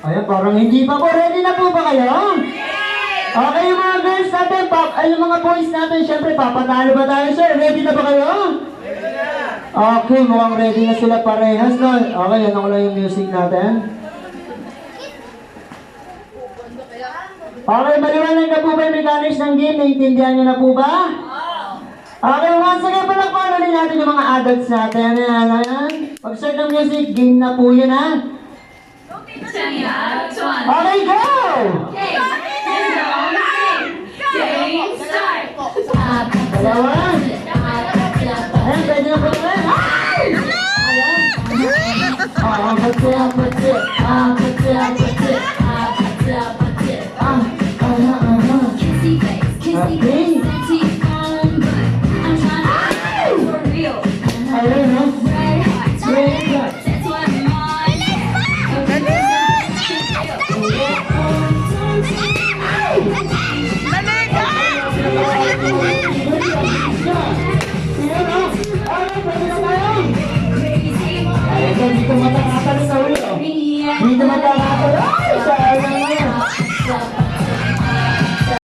Ayan, parang hindi pa po. Ready na po ba kayo? Okay, yung mga girls natin, yung mga boys natin, syempre, papatalo ba tayo, sir? Ready na ba kayo? Okay, mukhang ready na sila parehas, no? Okay, ano ko lang yung music natin. Okay, maliwanag na po ba yung mechanics ng game? Naiintindihan nyo na po ba? Okay, once again, palakpakan ulit natin yung mga adults natin. Ayan. Pag-start ng music, game na po yun, ha? Okay, go! Dalawa. Ayan, pwede na po naman. Ayan. Dito matakatal sa ulo. Dito matakatal